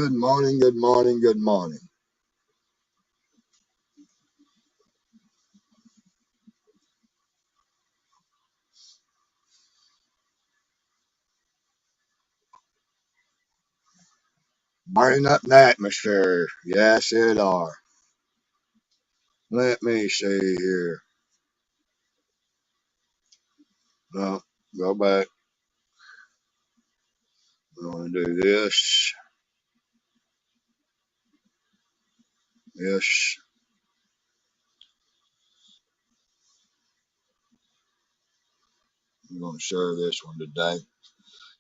Good morning, good morning, good morning. Burning up the atmosphere. Yes, it are. Let me see here. No, go back. I'm going to do this. Yes, I'm going to share this one today.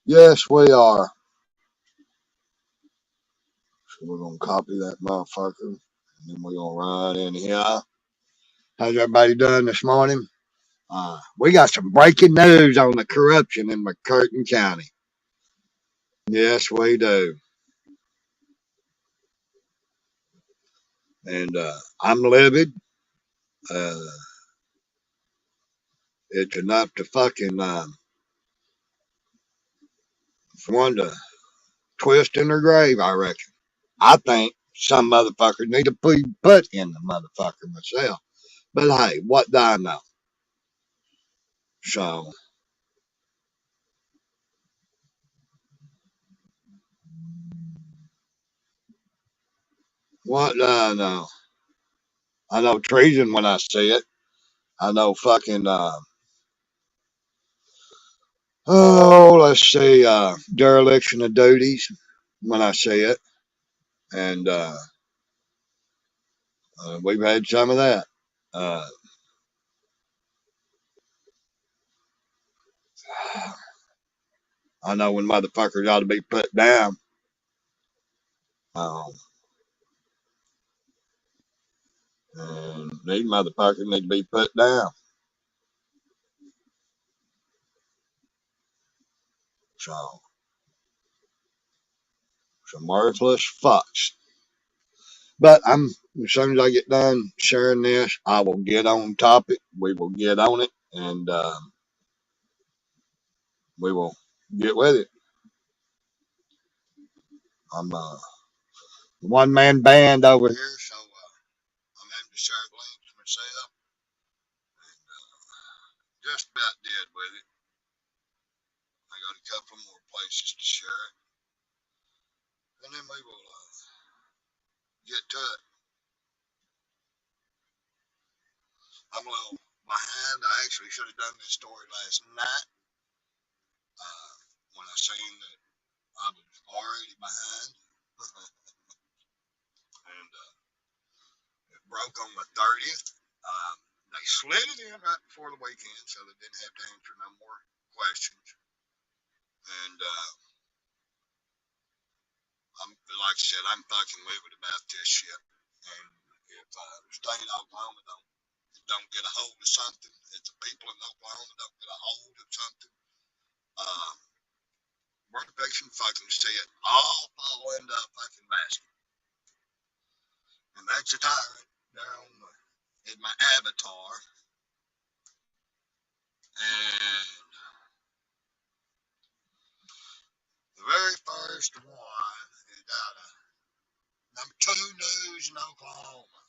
Yes, we are. So we're going to copy that motherfucker. And then we're going to run in here. How's everybody doing this morning? We got some breaking news on the corruption in McCurtane County. Yes, we do. And I'm livid. Uh, it's enough to fucking, for one to twist in their grave, I reckon. I think some motherfuckers need to be put in the motherfucker myself. But hey, what do I know? So, what do I know? I know treason when I see it. I know fucking, let's see, dereliction of duties when I see it. And we've had some of that. Uh, I know when motherfuckers ought to be put down. Um, and these motherfuckers need to be put down. So, some worthless fucks. But as soon as I get done sharing this, I will get on topic. We will get on it, and we will get with it. I'm a one man band over here, so I'm having to share links myself, and just about dead with it. I got a couple more places to share it, and then we will get to it. I'm a little behind. I actually should have done this story last night uh, when I seen that I was already behind. And it broke on the 30th. They slid it in right before the weekend, so they didn't have to answer no more questions. And I'm like I said, I'm fucking livid about this shit. And if the state of Oklahoma don't get a hold of something, if the people in Oklahoma don't get a hold of something, uh, we're fixing fucking see it all fall into a fucking basket. And that's a tyrant down in my avatar. And the very first one is out of number two news in Oklahoma.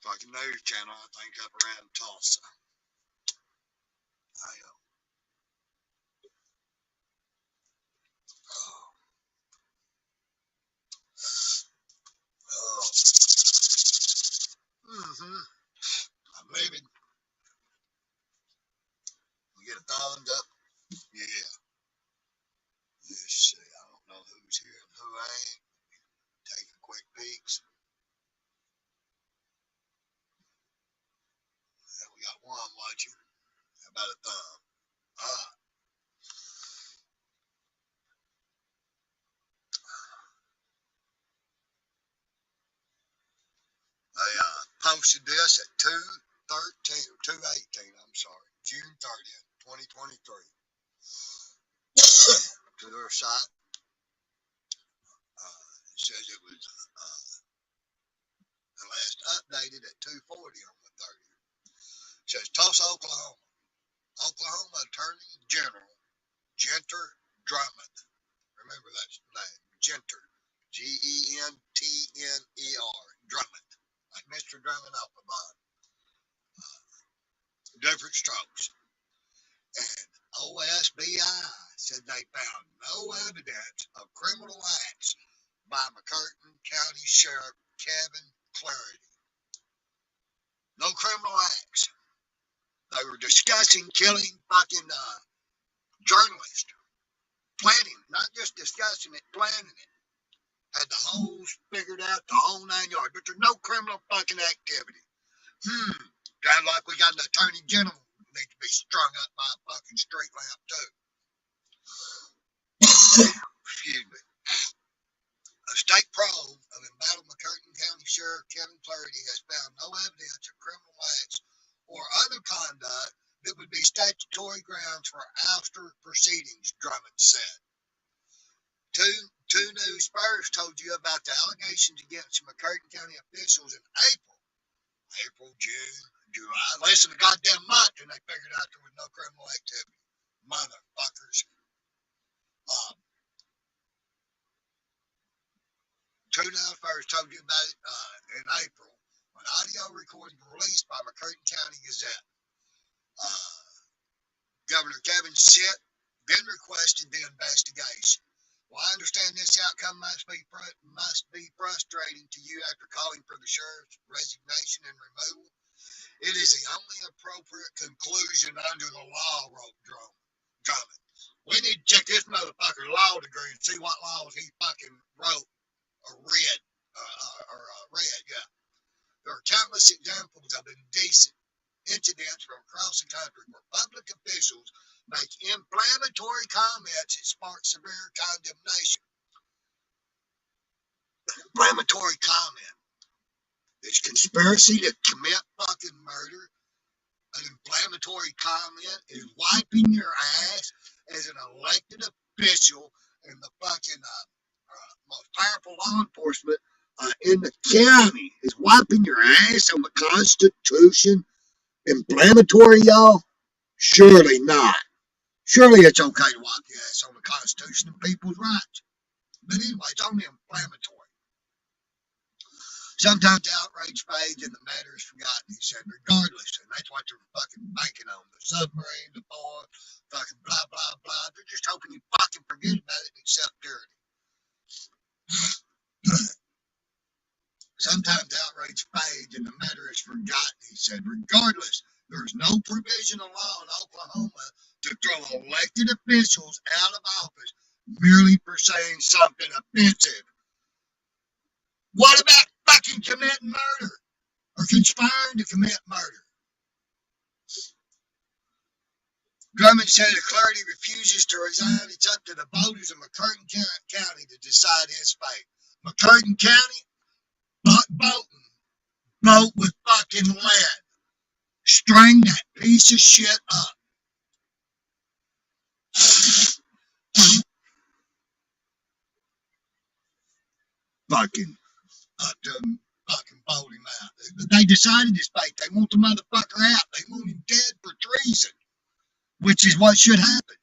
Fucking news channel, I think, up around Tulsa. I, oh, oh. Mm-hmm. I'm leaving. We get a thumbs up. Yeah. Let's see. I don't know who's here and who ain't. Take a quick peeks. Yeah, we got one watching. How about a thumb? Ah. They posted this at 2/18, I'm sorry, June 30th, 2023, to their site. It says it was the last updated at 2:40 on the 30th. It says Tulsa, Oklahoma. Oklahoma Attorney General Genter Drummond. Remember that name, Genter. G-E-N-T-N-E-R, Drummond, like Mr. Drummond off the bottom. Different strokes. And OSBI said they found no evidence of criminal acts by McCurtane County Sheriff Kevin Clarity. No criminal acts. They were discussing killing fucking journalists. Planning, not just discussing it, planning it. Had the holes figured out, the whole 9 yards. But there's no criminal fucking activity. Sounds like we got an attorney general who needs to be strung up by a fucking street lamp too. Excuse me. A state probe of embattled McCurtane County Sheriff Kevin Clarity has found no evidence of criminal acts or other conduct that would be statutory grounds for ouster proceedings, Drummond said. Two news first told you about the allegations against McCurtane County officials in April, June, July, less than a goddamn month, and they figured out there was no criminal activity. Motherfuckers. Two news first told you about it in April when audio recordings were released by McCurtane County Gazette. Governor Kevin Sitt then requested the investigation. Well, I understand this outcome must be frustrating to you after calling for the sheriff's resignation and removal. It is the only appropriate conclusion under the law, wrote Drummond. We need to check this motherfucker's law degree and see what laws he fucking wrote or read. Yeah. There are countless examples of indecent incidents from across the country where public officials make inflammatory comments that spark severe condemnation. Inflammatory comment. It's conspiracy to commit fucking murder. An inflammatory comment is wiping your ass as an elected official in the fucking most powerful law enforcement in the county is wiping your ass on the Constitution. Inflammatory, y'all? Surely not. Surely it's okay to wipe your ass on the Constitution and people's rights. But anyway, it's only inflammatory. Sometimes the outrage fades and the matter is forgotten, he said, regardless. And that's what they're fucking banking on. The submarine, the boy, fucking blah, blah, blah. They're just hoping you fucking forget about it and accept tyranny. Sometimes the outrage fades and the matter is forgotten, he said, regardless. There's no provision of law in Oklahoma to throw elected officials out of office merely for saying something offensive. What about fucking committing murder or conspiring to commit murder? Drummond said if Clarity refuses to resign, it's up to the voters of McCurtane County to decide his fate. McCurtane County, vote with fucking lead. String that piece of shit up. Fucking vote him out. They decided his fate. They want the motherfucker out. They want him dead for treason, which is what should happen.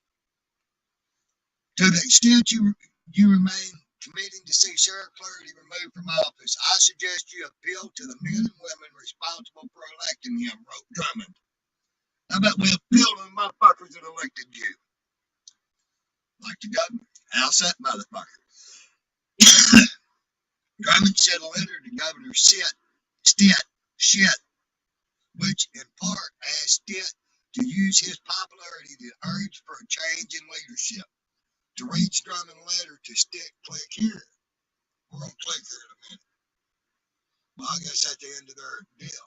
To the extent you remain committing to see Sheriff Clarity removed from office, I suggest you appeal to the men and women responsible for electing him, wrote Drummond. How about we appeal to the motherfuckers that elected you? Like the governor. House that motherfucker. Drummond sent a letter to Governor Sitt, which in part asked Sitt to use his popularity to urge for a change in leadership. To read Drummond's letter to Stick, click here. We're going to click here in a minute. Well, I guess that's the end of their deal.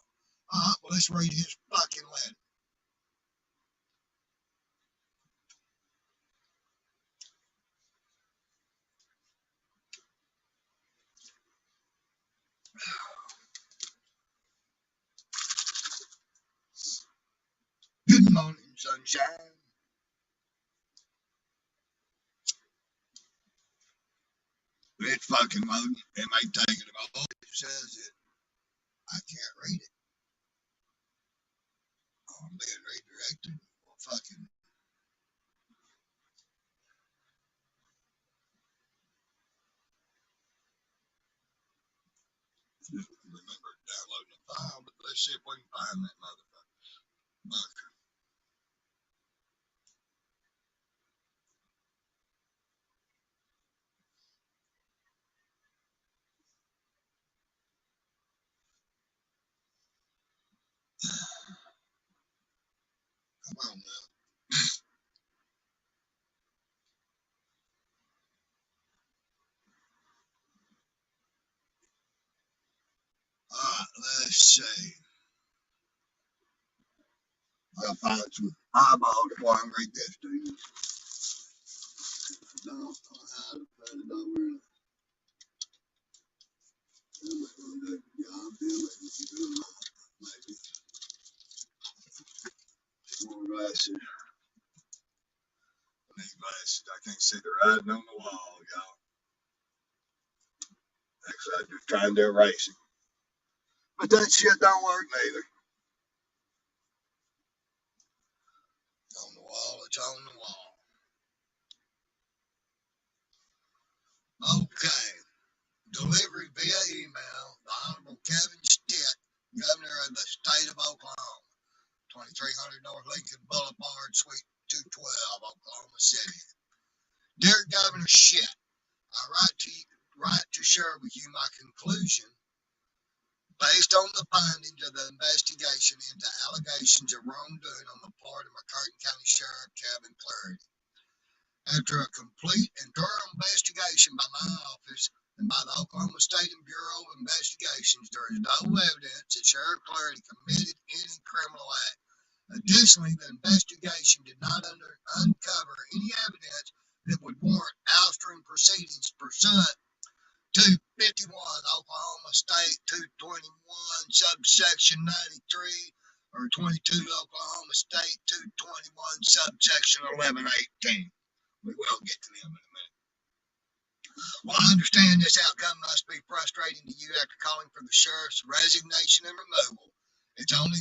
Well, let's read his fucking letter. Good morning, sunshine. It's fucking loading. It may take it about. It says it. I can't read it. I'm being redirected. Well, fucking. remember downloading the file, but let's see if we can find that motherfucker. Come on now. Alright, let's see. I'll find some eyeballs before I can read this to you. I don't know how to put it over in. Maybe. More glasses. I need glasses. I can't see the writing on the wall, y'all. Actually, I'm just trying to erase it. But that shit don't work neither. On the wall, it's on the wall. Okay. Delivery via email. The Honorable Kevin Stitt, Governor of the State of Oklahoma. 2300 North Lincoln Boulevard, Suite 212, Oklahoma City. Dear Governor Stitt, I write to share with you my conclusion based on the findings of the investigation into allegations of wrongdoing on the part of McCurtane County Sheriff Kevin Clarity. After a complete and thorough investigation by my office and by the Oklahoma State Bureau of Investigations, there is no evidence that Sheriff Clarity committed any criminal act. Additionally, the investigation did not uncover any evidence that would warrant oustering proceedings pursuant to 51 Oklahoma State 221 subsection 93 or 22 Oklahoma State 221 subsection 1118. We will get to them in a minute. Well, I understand this outcome must be frustrating to you after calling for the sheriff's resignation and removal. It's only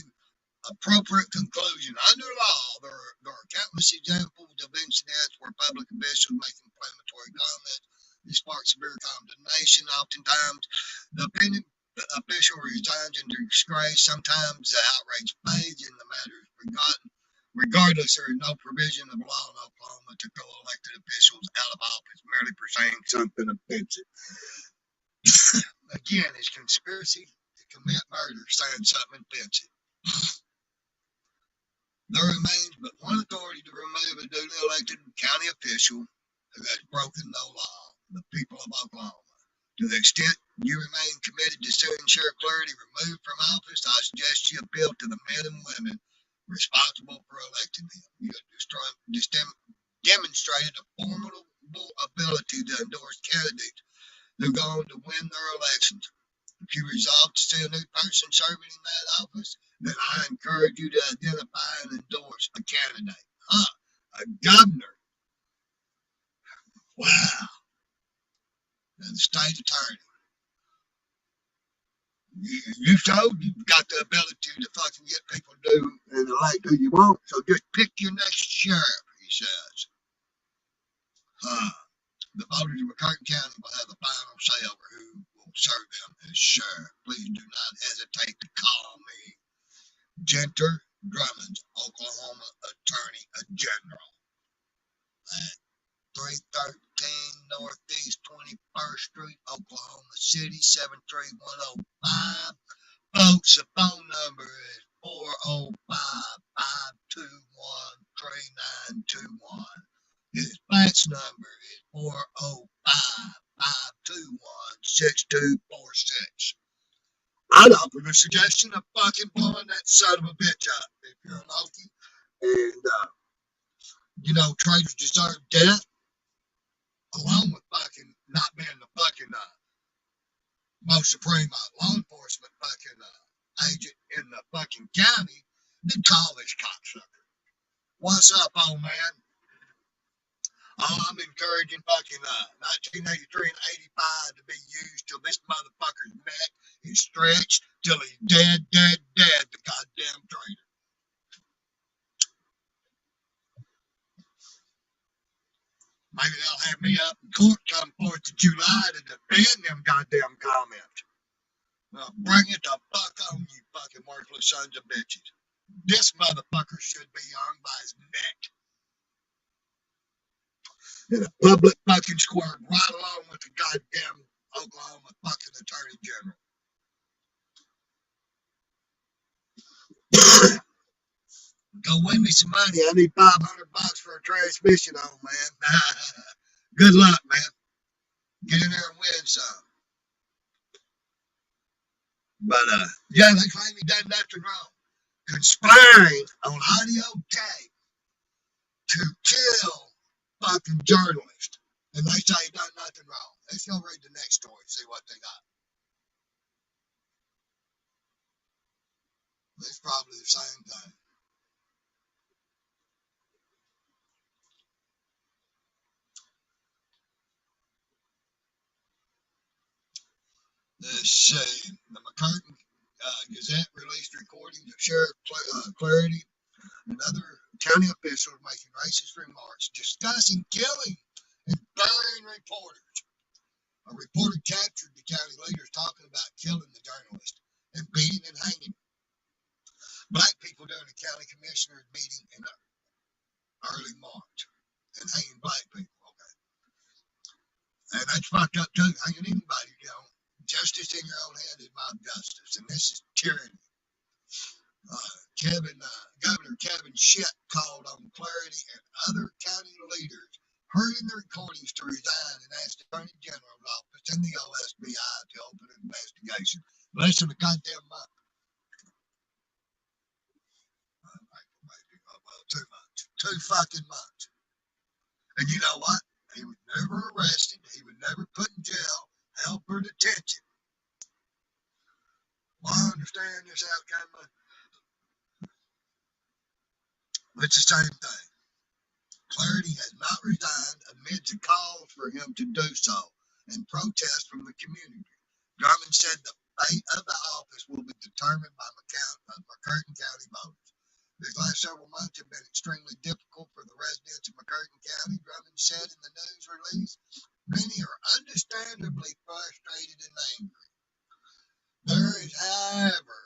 appropriate conclusion. Under law, there are countless examples of incidents where public officials make inflammatory comments. This sparks severe condemnation. Oftentimes, the opinion official resigns in disgrace. Sometimes the outrage fades and the matter is forgotten. Regardless, there is no provision of law in Oklahoma to throw elected officials out of office merely for saying something offensive. Again, it's conspiracy to commit murder saying something offensive. There remains but one authority to remove a duly elected county official who has broken no law, the people of Oklahoma. To the extent you remain committed to seeing Sheriff Clarity removed from office, I suggest you appeal to the men and women responsible for electing them. You have demonstrated a formidable ability to endorse candidates who go on to win their elections. If you resolve to see a new person serving in that office, then I encourage you to identify and endorse a candidate. A governor. Wow. And the state attorney. You showed you've got the ability to fucking get people to do and elect who you want, so just pick your next sheriff, he says. The voters of McCurtane County will have the final say over who will serve them as sheriff. Please do not hesitate to call me. Genter Drummond, Oklahoma Attorney-General. At 313 Northeast 21st Street, Oklahoma City, 73105. Folks, the phone number is 405-521-3921. His fax number is 405-521-6246. I'd offer the suggestion of fucking blowing that son of a bitch up if you're an Okie. And, traitors deserve death, along with fucking not being the fucking most supreme law enforcement fucking agent in the fucking county, then call this cocksucker. What's up, old man? I'm encouraging fucking 1983 and 85 to be used till this motherfucker's neck is stretched till he's dead, the goddamn traitor. Maybe they'll have me up in court come 4th of July to defend them goddamn comments. Bring it the fuck on, you fucking worthless sons of bitches. This motherfucker should be hung by his neck in a public fucking square right along with the goddamn Oklahoma fucking Attorney General. Go win me some money. I need $500 for a transmission on, man. Good luck, man. Get in there and win some. But yeah, they claim he done nothing wrong. Conspiring on audio tape to kill fucking journalists. And they say he done nothing wrong. Let's go read the next story and see what they got. It's probably the same thing. Let's see. The McCurtane Gazette released recordings of Sheriff Clarity and other county officials making racist remarks discussing killing and burying reporters. A reporter captured the county leaders talking about killing the journalist and beating and hanging black people during the county commissioner's meeting in early March. And hanging black people, okay. And that's fucked up too. Hanging anybody, you know. Justice in your own head is mob justice, and this is tyranny. Governor Kevin Shett called on Clarity and other county leaders hurrying the recordings to resign and asked the Attorney General's office and the OSBI to open an investigation. Less than a goddamn month. Maybe 2 months. 2 fucking months. And you know what? He was never arrested. He was never put in jail, held for detention. Well, I understand this outcome. It's the same thing. Clarity has not resigned amid the calls for him to do so and protest from the community. Drummond said the fate of the office will be determined by McCurtane County voters. These last several months have been extremely difficult for the residents of McCurtane County, Drummond said in the news release. Many are understandably frustrated and angry. There is, however,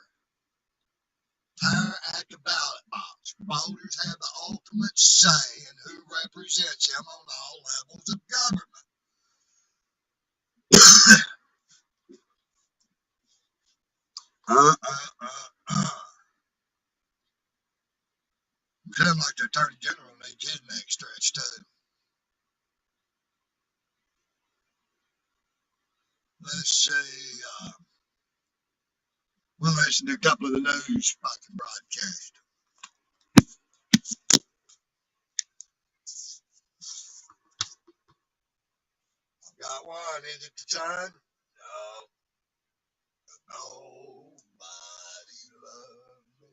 power at the ballot box. Voters have the ultimate say in who represents them on all levels of government. Sounds like the Attorney General needs his neck stretched too. Let's see. We'll listen to a couple of the news fucking broadcasts. Got one. Is it the Sun? No. Nobody loves me.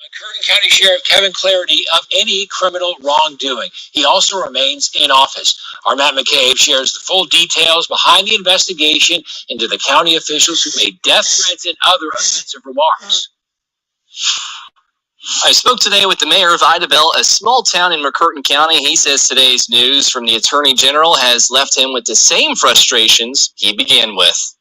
McCurtane County Sheriff Kevin Clarity of any criminal wrongdoing. He also remains in office. Our Matt McCabe shares the full details behind the investigation into the county officials who made death threats and other offensive remarks. I spoke today with the mayor of Idabel, a small town in McCurtane County. He says today's news from the Attorney General has left him with the same frustrations he began with.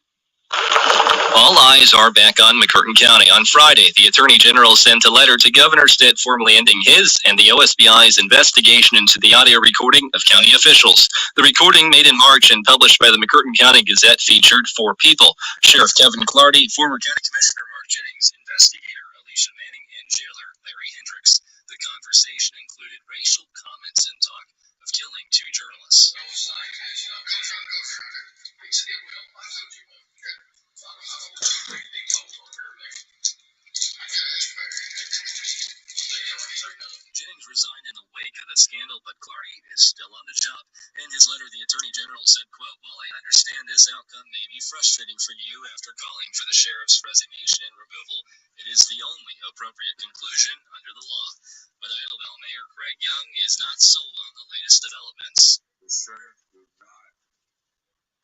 All eyes are back on McCurtane County. On Friday, the Attorney General sent a letter to Governor Stitt formally ending his and the OSBI's investigation into the audio recording of county officials. The recording, made in March and published by the McCurtane County Gazette, featured 4 people: Sheriff Kevin Clarity, former County Commissioner Mark Jennings, investigator Alicia Manning, and jailer Larry Hendricks. The conversation included racial comments and talk of killing 2 journalists. Jennings resigned in the wake of the scandal, but Clarity is still on the job. In his letter, the Attorney General said, quote, "While I understand this outcome may be frustrating for you after calling for the sheriff's resignation and removal, it is the only appropriate conclusion under the law." But Idabel Mayor Greg Young is not sold on the latest developments. The sheriff did not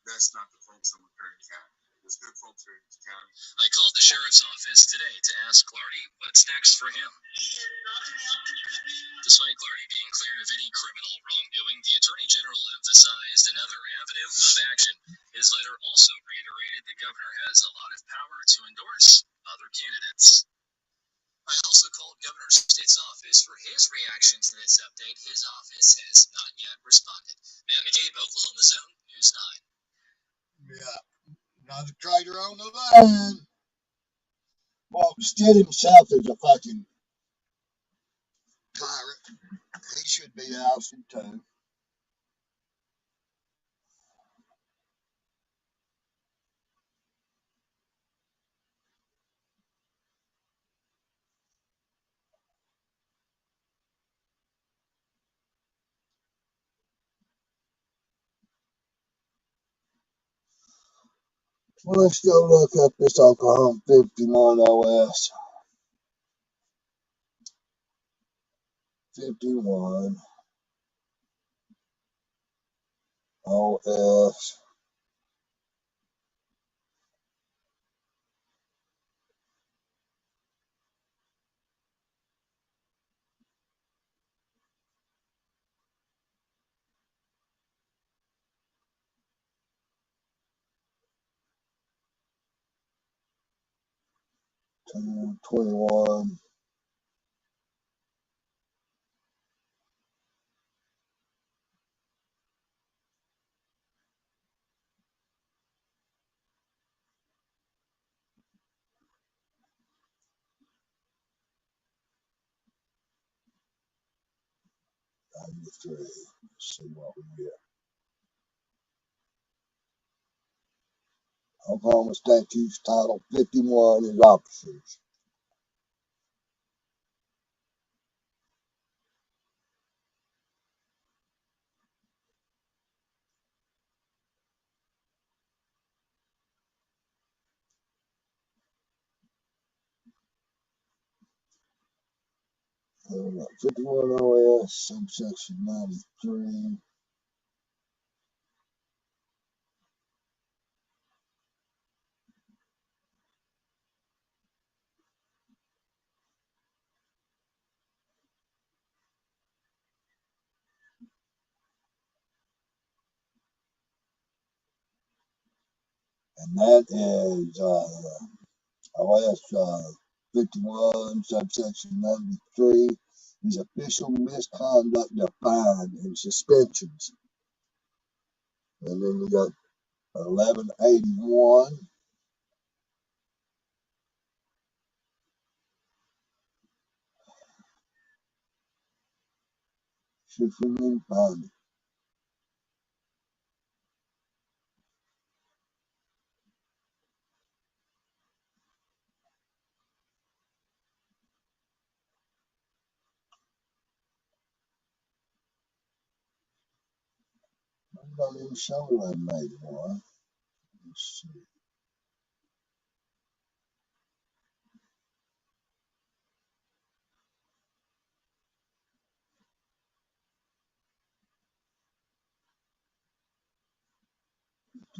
That's not the folks in McCurtane County. There's good folks here in this county. I called the sheriff's office today to ask Clardy what's next for him. Despite Clardy being cleared of any criminal wrongdoing, the Attorney General emphasized another avenue of action. His letter also reiterated the governor has a lot of power to endorse other candidates. I also called Governor Stitt's office for his reaction to this update. His office has not yet responded. Matt McCabe, Oklahoma Zone, News 9. Yeah, another traitor on the line. Well, Stitt himself is a fucking tyrant. He should be ousted too. Well, let's go look up this Oklahoma 51 OS. 51 OS. To 21. Let's see what we get. Oklahoma Statutes Title 51 is officers. Here we go. 51 OS, subsection 93. And that is OS 51, subsection 93 is official misconduct defined in suspensions. And then you got 1181. Should we find it? I'm not even show 1181. Let's see.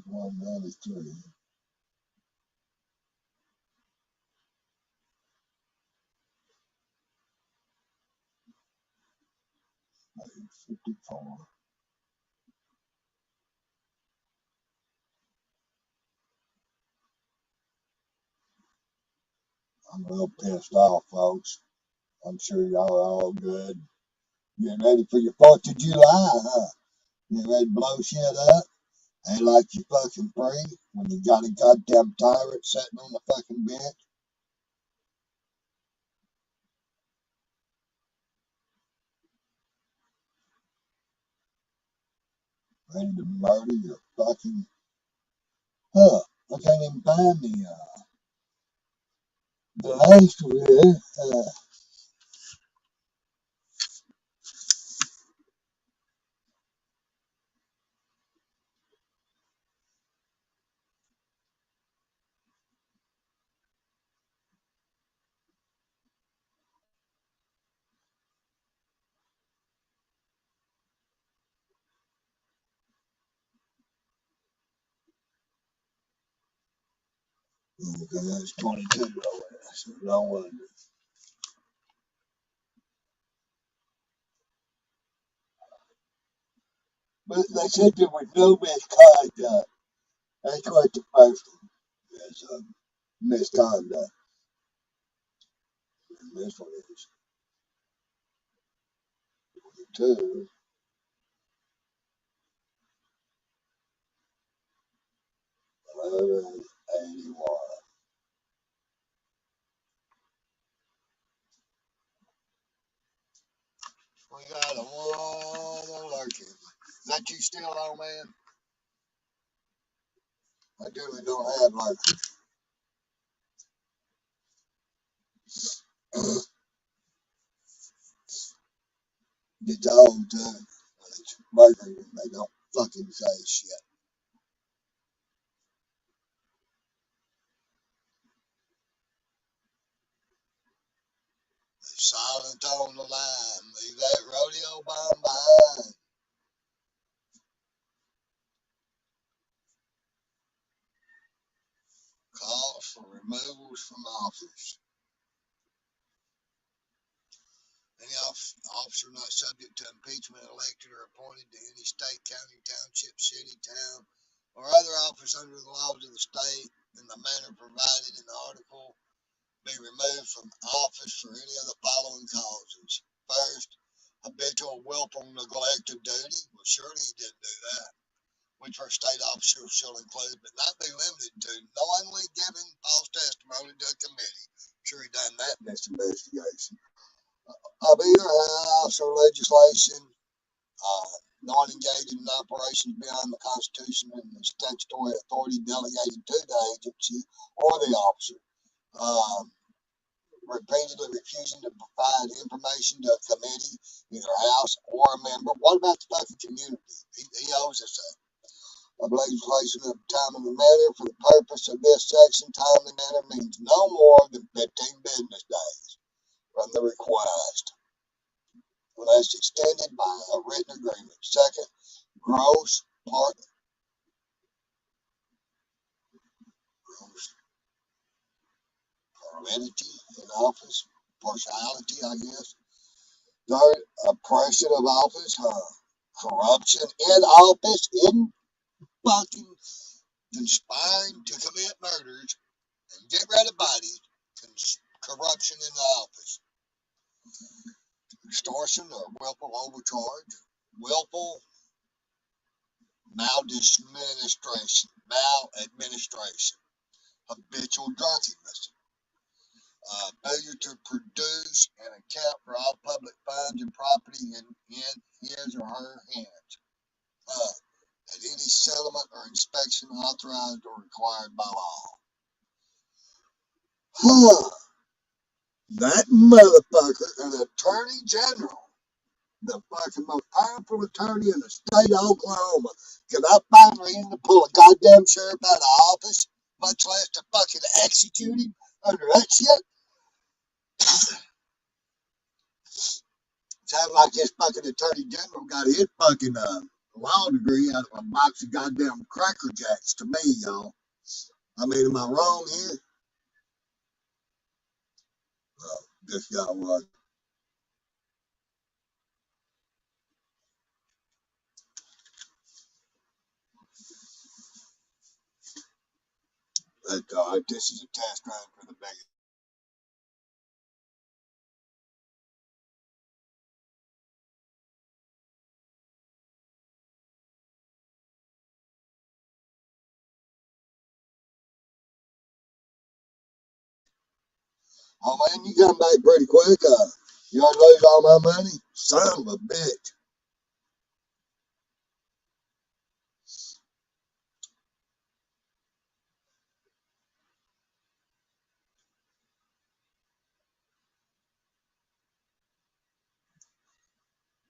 One 93. 54. I'm real pissed off, folks. I'm sure y'all are all good. Getting ready for your 4th of July, huh? You ready to blow shit up? Ain't like you fucking free when you got a goddamn tyrant sitting on the fucking bench. Ready to murder your fucking... Huh. I can't even find the last one here. Okay, that's 22. That's a long one. But they said there was no misconduct. That's what the first one is. Misconduct. And this one is 22. 1181. We got a one lurking. Is that you still on, man? I really don't have lurking. Get the old too. It's murdering them. They don't fucking say shit. Silent on the line. Leave that rodeo bomb behind. Calls for removals from office. Any officer not subject to impeachment, elected or appointed to any state, county, township, city, town, or other office under the laws of the state in the manner provided in the article be removed from office for any of the following causes. First, habitual willful neglect of duty. Well, surely he didn't do that. Which for state officers shall include, but not be limited to, knowingly giving false testimony to a committee. I'm sure he done that in this investigation. Of either house or legislation, not engaging in operations beyond the Constitution and the statutory authority delegated to the agency or the officer. Repeatedly refusing to provide information to a committee, either house or a member. What about the fucking community? He owes us that. Of legislation of time and manner for the purpose of this section, time and manner means no more than 15 business days from the request, unless extended by a written agreement. Second, gross parliamentary in office, partiality, I guess. Third, oppression of office, corruption in office, in fucking conspiring to commit murders and get rid of bodies, corruption in the office. Extortion or willful overcharge, willful maladministration, habitual drunkenness, failure to produce and account for all public funds and property in his or her hands, at any settlement or inspection authorized or required by law. That motherfucker, an attorney general, the fucking most powerful attorney in the state of Oklahoma, can I find reason to pull a goddamn sheriff out of office, much less to fucking execute him under that shit? Sounds like this fucking attorney general got his fucking law degree out of a box of goddamn Cracker Jacks to me, y'all. I mean, am I wrong here? This guy was. But this is a test run for the biggest. Oh man, you come back pretty quick. You already lose all my money? Son of a bitch.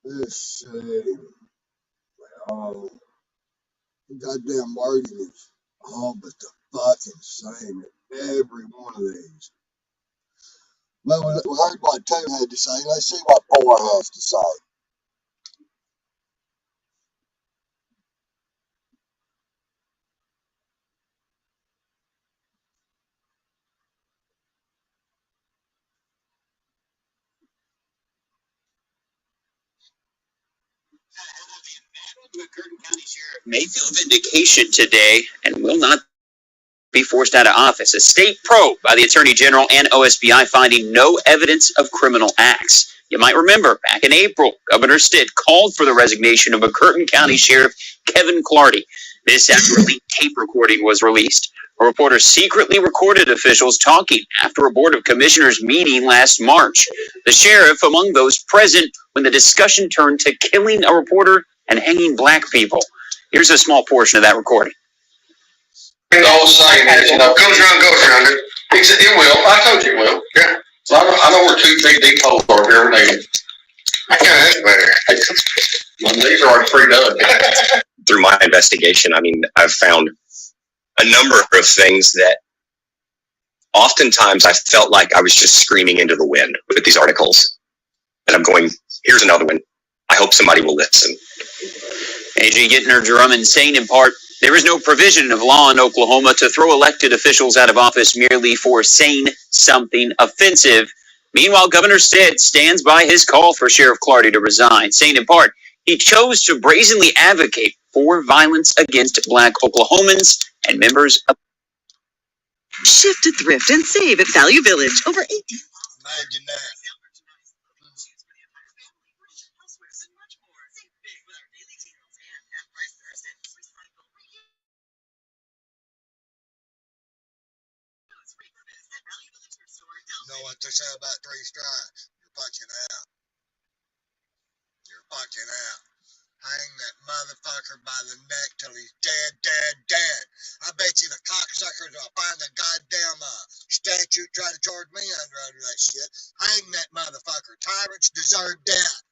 Let's see. Oh, goddamn wording is all but the fucking same in every one of these. Well, we heard what 2 had to say. Let's see what 4 has to say. McCurtane County Sheriff may feel vindication today and will not be forced out of office. A state probe by the Attorney General and OSBI finding no evidence of criminal acts. You might remember back in April, Governor Stitt called for the resignation of McCurtane County Sheriff Kevin Clardy. This after a leaked tape recording was released. A reporter secretly recorded officials talking after a Board of Commissioners meeting last March. The sheriff among those present when the discussion turned to killing a reporter and hanging black people. Here's a small portion of that recording. The whole saying is, goes around. It will. I told you it will. Yeah. So I know where 2 big deep holes are here. That's better. These are pre-done. Through my investigation, I mean, I've found a number of things that oftentimes I felt like I was just screaming into the wind with these articles. And I'm going, here's another one. I hope somebody will listen. A.J. Gittner-Drummond saying in part, there is no provision of law in Oklahoma to throw elected officials out of office merely for saying something offensive. Meanwhile, Governor Stitt stands by his call for Sheriff Clardy to resign, saying in part, he chose to brazenly advocate for violence against black Oklahomans and members of... Shift to thrift and save at Value Village. Over 18. Imagine that. You know what they say about 3 strikes? You're fucking out. You're fucking out. Hang that motherfucker by the neck till he's dead, dead, dead. I bet you the cocksuckers will find a goddamn statute trying to charge me under that shit. Hang that motherfucker. Tyrants deserve death.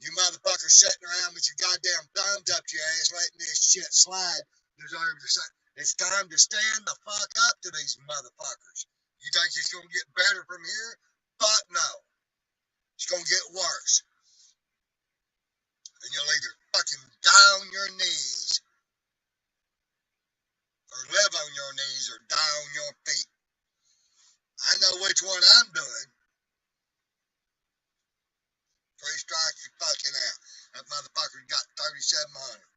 You motherfuckers sitting around with your goddamn thumbs up your ass letting this shit slide deserve the same. It's time to stand the fuck up to these motherfuckers. You think it's going to get better from here? Fuck no. It's going to get worse. And you'll either fucking die on your knees or live on your knees or die on your feet. I know which one I'm doing. 3 strikes, you're fucking out. That motherfucker got 3,700.